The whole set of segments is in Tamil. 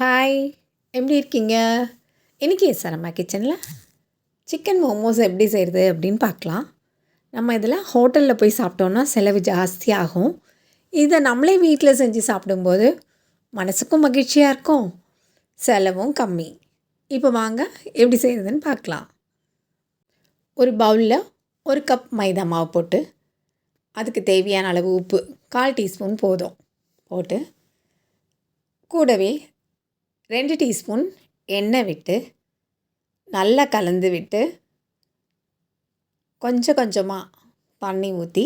ஹாய், எப்படி இருக்கீங்க? இன்றைக்கி நம்ம கிச்சனில் சிக்கன் மோமோஸ் எப்படி செய்கிறது அப்படின்னு பார்க்கலாம். நம்ம இதில் ஹோட்டலில் போய் சாப்பிட்டோன்னா செலவு ஜாஸ்தியாகும். இதை நம்மளே வீட்டில் செஞ்சு சாப்பிடும்போது மனசுக்கும் மகிழ்ச்சியாக இருக்கும், செலவும் கம்மி. இப்போ வாங்க எப்படி செய்கிறதுன்னு பார்க்கலாம். ஒரு பவுலில் 1 கப் மைதா மாவு போட்டு அதுக்கு தேவையான அளவு உப்பு 1/4 டீஸ்பூன் போதும் போட்டு, கூடவே 2 டீஸ்பூன் எண்ணெய் விட்டு நல்லா கலந்து விட்டு கொஞ்சம் கொஞ்சமாக தண்ணி ஊற்றி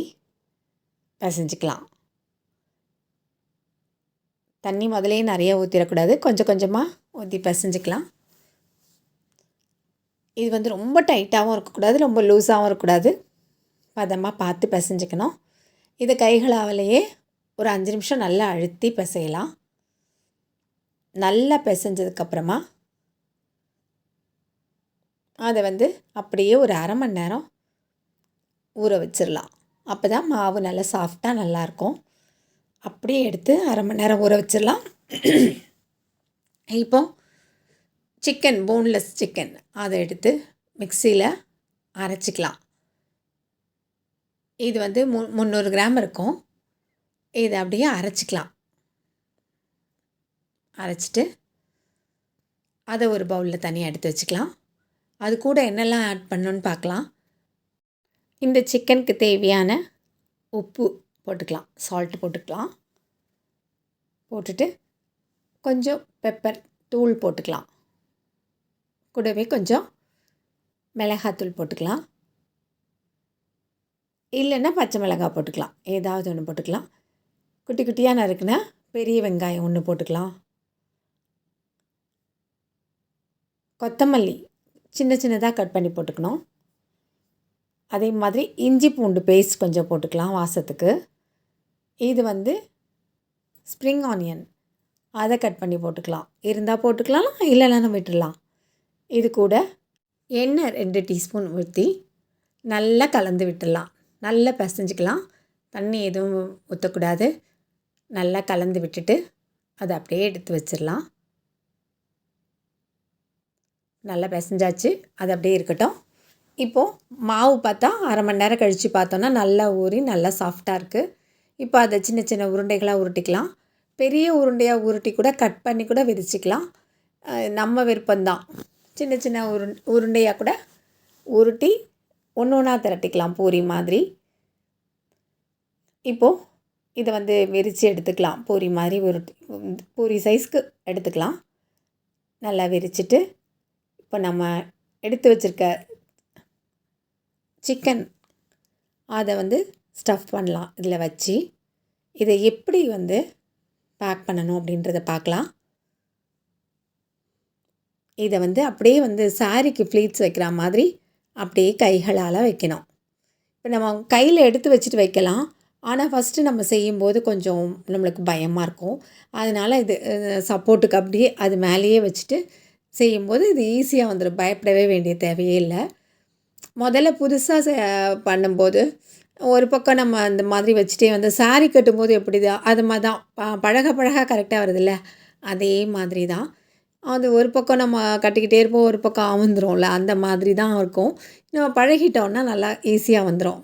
பிசைஞ்சிக்கலாம். தண்ணி முதலே நிறைய ஊற்றிடக்கூடாது, கொஞ்சம் கொஞ்சமாக ஊற்றி பிசைஞ்சிக்கலாம். இது ரொம்ப டைட்டாகவும் இருக்கக்கூடாது, ரொம்ப லூஸாகவும் இருக்கக்கூடாது, பதமாக பார்த்து பிசைஞ்சிக்கணும். இதை கைகளாலேயே ஒரு 5 நிமிஷம் நல்லா அழுத்தி பிசையலாம். நல்லா பிசைஞ்சதுக்கப்புறமா அதை அப்படியே ஒரு 1/2 மணி நேரம் ஊற வச்சிடலாம். அப்போ தான் மாவு நல்லா சாஃப்டாக நல்லாயிருக்கும். அப்படியே எடுத்து 1/2 மணி நேரம் ஊற வச்சிடலாம். இப்போ சிக்கன், போன்லெஸ் சிக்கன், அதை எடுத்து மிக்சியில் அரைச்சிக்கலாம். இது 300 கிராம் இருக்கும். இதை அப்படியே அரைச்சிக்கலாம். அரைச்சிட்டு அதை ஒரு பவுலில் தனியாக எடுத்து வச்சுக்கலாம். அது கூட என்னெல்லாம் ஆட் பண்ணணுன்னு பார்க்கலாம். இந்த சிக்கனுக்கு தேவையான உப்பு போட்டுக்கலாம், சால்ட் போட்டுக்கலாம். போட்டுட்டு கொஞ்சம் பெப்பர் தூள் போட்டுக்கலாம். கூடவே கொஞ்சம் மிளகாத்தூள் போட்டுக்கலாம். இல்லைன்னா பச்சை மிளகாய் போட்டுக்கலாம், ஏதாவது ஒன்று போட்டுக்கலாம். குட்டி குட்டியாக நறுக்குனா பெரிய வெங்காயம் 1 போட்டுக்கலாம். கொத்தமல்லி சின்ன சின்னதாக கட் பண்ணி போட்டுக்கணும். அதே மாதிரி இஞ்சி பூண்டு பேஸ்ட் கொஞ்சம் போட்டுக்கலாம் வாசத்துக்கு. இது ஸ்ப்ரிங் ஆனியன், அதை கட் பண்ணி போட்டுக்கலாம். இருந்தால் போட்டுக்கலாம், இல்லைன்னா விட்டுடலாம். இது கூட எண்ணெய் 2 டீஸ்பூன் ஊற்றி நல்லா கலந்து விட்டுடலாம். நல்லா பிசைஞ்சிக்கலாம், தண்ணி எதுவும் ஊற்றக்கூடாது. நல்லா கலந்து விட்டுட்டு அதை அப்படியே எடுத்து வச்சிடலாம். நல்லா பிசைஞ்சாச்சு, அது அப்படியே இருக்கட்டும். இப்போது மாவு பார்த்தா 1/2 மணி நேரம் கழித்து பார்த்தோன்னா நல்லா ஊறி நல்லா சாஃப்டாக இருக்குது. இப்போ அதை சின்ன சின்ன உருண்டைகளாக உருட்டிக்கலாம். பெரிய உருண்டையாக உருட்டி கூட கட் பண்ணி கூட விரிச்சிக்கலாம், நம்ம விருப்பம்தான். சின்ன சின்ன உருண்டையாக கூட உருட்டி ஒன்று ஒன்றா திரட்டிக்கலாம், பூரி மாதிரி. இப்போது இதை விரித்து எடுத்துக்கலாம். பூரி மாதிரி பூரி சைஸ்க்கு எடுத்துக்கலாம். நல்லா விரிச்சிட்டு இப்போ நம்ம எடுத்து வச்சுருக்க சிக்கன் அதை ஸ்டஃப் பண்ணலாம். இதில் வச்சு இதை எப்படி பேக் பண்ணணும் அப்படின்றத பார்க்கலாம். இதை அப்படியே சாரிக்கு ஃப்ளீட்ஸ் வைக்கிற மாதிரி அப்படியே கைகளால் வைக்கணும். இப்போ நம்ம கையில் எடுத்து வச்சுட்டு வைக்கலாம். ஆனால் ஃபஸ்ட்டு நம்ம செய்யும்போது கொஞ்சம் நம்மளுக்கு பயமாக இருக்கும். அதனால் இது சப்போர்ட்டுக்கு அப்படியே அது மேலேயே வச்சுட்டு செய்யும்போது இது ஈஸியாக வந்துடும், பயப்படவே வேண்டிய தேவையே இல்லை. முதல்ல புதுசாக பண்ணும்போது ஒரு பக்கம் நம்ம அந்த மாதிரி வச்சுட்டே சாரீ கட்டும்போது எப்படிதான் அது மாதிரி தான் பழக பழக கரெக்டாக வருதுல்ல, அதே மாதிரி தான். அது ஒரு பக்கம் நம்ம கட்டிக்கிட்டே இருப்போம், ஒரு பக்கம் அமர்ந்துரும்ல, அந்த மாதிரி தான் இருக்கும். நம்ம பழகிட்டோன்னா நல்லா ஈஸியாக வந்துடும்.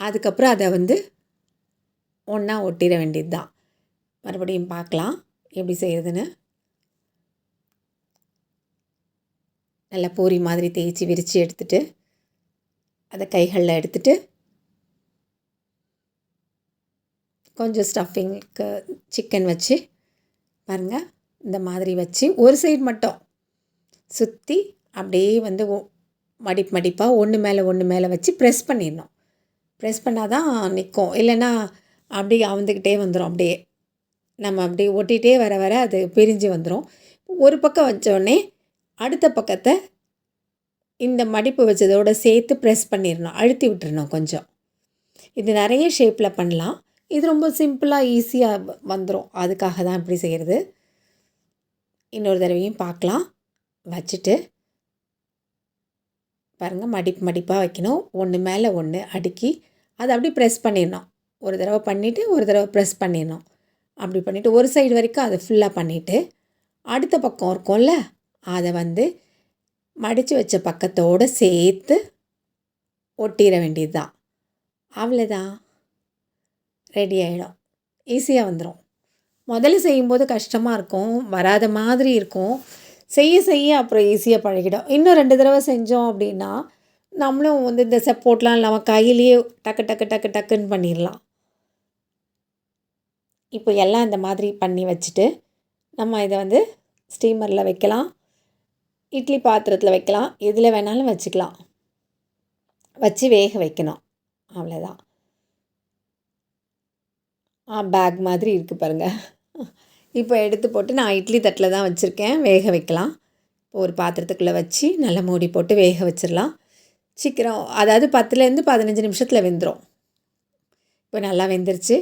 அதுக்கப்புறம் அதை ஒன்றா ஒட்டிட வேண்டியது தான். மறுபடியும் பார்க்கலாம் எப்படி செய்கிறதுன்னு. நல்லா பூரி மாதிரி தேய்ச்சி விரித்து எடுத்துகிட்டு அதை கைகளில் எடுத்துகிட்டு கொஞ்சம் ஸ்டஃபிங்க்கு சிக்கன் வச்சு பாருங்கள், இந்த மாதிரி வச்சு ஒரு சைடு மட்டும் சுற்றி அப்படியே மடிப்பு மடிப்பாக ஒன்று மேலே வச்சு ப்ரெஸ் பண்ணிடணும். ப்ரெஸ் பண்ணால் தான் நிற்கும், இல்லைன்னா அப்படியே அவுந்துக்கிட்டே வந்துடும். அப்படியே நம்ம அப்படியே ஒட்டிகிட்டே வர வர அது பிரிஞ்சு வந்துடும். ஒரு பக்கம் வச்சோடனே அடுத்த பக்கத்தை இந்த மடிப்பு வச்சதோடு சேர்த்து ப்ரெஸ் பண்ணிடணும், அழுத்தி விட்டுறணும் கொஞ்சம். இது நிறைய ஷேப்பில் பண்ணலாம், இது ரொம்ப சிம்பிளாக ஈஸியாக வந்துடும். அதுக்காக தான் இப்படி செய்கிறது. இன்னொரு தடவையும் பார்க்கலாம். வச்சுட்டு பாருங்கள், மடிப்பு மடிப்பாக வைக்கணும், ஒன்று மேலே ஒன்று அடுக்கி அதை அப்படியே ப்ரெஸ் பண்ணிடணும். ஒரு தடவை பண்ணிவிட்டு ஒரு தடவை ப்ரெஸ் பண்ணிடணும். அப்படி பண்ணிவிட்டு ஒரு சைடு வரைக்கும் அதை ஃபுல்லாக பண்ணிவிட்டு அடுத்த பக்கம் இருக்கும்ல, அதை வந்து மடித்து வச்ச பக்கத்தோடு சேர்த்து ஒட்டிட வேண்டியது தான். அவ்வளோதான், ரெடி ஆகிடும். ஈஸியாக வந்துடும். முதல்ல செய்யும்போது கஷ்டமாக இருக்கும், வராத மாதிரி இருக்கும். செய்ய செய்ய அப்புறம் ஈஸியாக பழகிடும். இன்னும் 2 தடவை செஞ்சோம் அப்படின்னா நம்மளும் வந்து இந்த சப்போர்ட்லாம் இல்லாமல் கையிலேயே டக்கு டக்கு டக்கு டக்குன்னு பண்ணிடலாம். இப்போ எல்லாம் இந்த மாதிரி பண்ணி வச்சுட்டு நம்ம இதை வந்து ஸ்டீமரில் வைக்கலாம், இட்லி பாத்திரத்தில் வைக்கலாம், எதில் வேணாலும் வச்சுக்கலாம். வச்சு வேக வைக்கணும், அவ்வளோதான். பேக் மாதிரி இருக்குது பாருங்கள். இப்போ எடுத்து போட்டு நான் இட்லி தட்டில் தான் வச்சுருக்கேன், வேக வைக்கலாம். ஒரு பாத்திரத்துக்குள்ளே வச்சு நல்லா மூடி போட்டு வேக வச்சிடலாம். சீக்கிரம், அதாவது 10லேருந்து 15 நிமிஷத்தில் வெந்துடும். இப்போ நல்லா வெந்துருச்சு.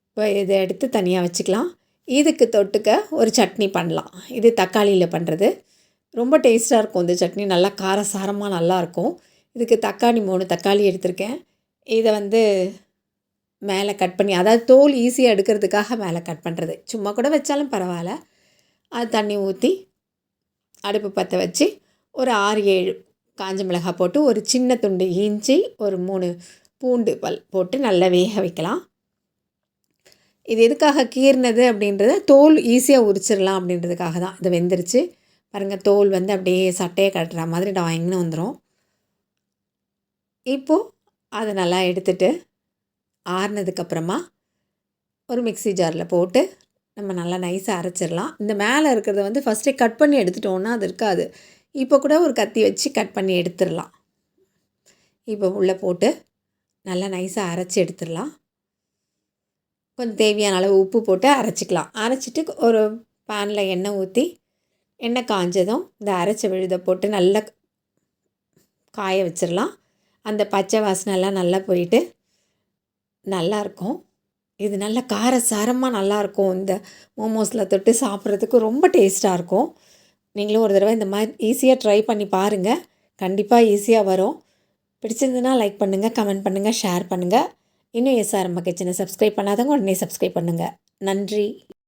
இப்போ இதை எடுத்து தனியாக வச்சுக்கலாம். இதுக்கு தொட்டுக்க ஒரு சட்னி பண்ணலாம். இது தக்காளியில் பண்ணுறது, ரொம்ப டேஸ்ட்டாக இருக்கும். இந்த சட்னி நல்லா காரசாரமாக நல்லாயிருக்கும். இதுக்கு தக்காளி 3 தக்காளி எடுத்திருக்கேன். இதை வந்து மேலே கட் பண்ணி, அதாவது தோல் ஈஸியாக எடுக்கிறதுக்காக மேலே கட் பண்ணுறது. சும்மா கூட வச்சாலும் பரவாயில்ல. அது தண்ணி ஊற்றி அடுப்பு பற்ற வச்சு ஒரு 6-7 காஞ்ச மிளகாய் போட்டு ஒரு சின்ன துண்டு இஞ்சி, ஒரு 3 பூண்டு பல் போட்டு நல்லா வேக வைக்கலாம். இது எதுக்காக கீறினது அப்படின்றத, தோல் ஈஸியாக உரிச்சிடலாம் அப்படின்றதுக்காக தான். இது வெந்துருச்சு பாருங்கள். தோல் வந்து அப்படியே சட்டையை கட்டுற மாதிரி டாயிங்னு வந்துடும். இப்போது அதை நல்லா எடுத்துட்டு ஆறுனதுக்கப்புறமா ஒரு மிக்ஸி ஜாரில் போட்டு நம்ம நல்லா நைஸாக அரைச்சிடலாம். இந்த மேலே இருக்கிறத வந்து ஃபஸ்ட்டே கட் பண்ணி எடுத்துட்டோன்னா அது இருக்காது. இப்போ கூட ஒரு கத்தி வச்சு கட் பண்ணி எடுத்துடலாம். இப்போ உள்ளே போட்டு நல்லா நைஸாக அரைச்சி எடுத்துடலாம். கொஞ்சம் தேவையான அளவு உப்பு போட்டு அரைச்சிக்கலாம். அரைச்சிட்டு ஒரு பேனில் எண்ணெய் ஊற்றி, எண்ணெய் காஞ்சதும் இந்த அரைச்ச விழுதை போட்டு நல்லா காய வச்சிடலாம். அந்த பச்சை வாசனைலாம் நல்லா போயிட்டு நல்லாயிருக்கும். இது நல்ல காரசாரமாக நல்லாயிருக்கும். இந்த மோமோஸில் தொட்டு சாப்பிட்றதுக்கு ரொம்ப டேஸ்ட்டாக இருக்கும். நீங்களும் ஒரு தடவை இந்த மாதிரி ஈஸியாக ட்ரை பண்ணி பாருங்கள். கண்டிப்பாக ஈஸியாக வரும். பிடிச்சிருந்ததுன்னா லைக் பண்ணுங்கள், கமெண்ட் பண்ணுங்கள், ஷேர் பண்ணுங்கள். இன்னும் எஸ்ஆர் அம்மா கிச்சனை சப்ஸ்கிரைப் பண்ணாதவங்க உடனே சப்ஸ்கிரைப் பண்ணுங்கள். நன்றி.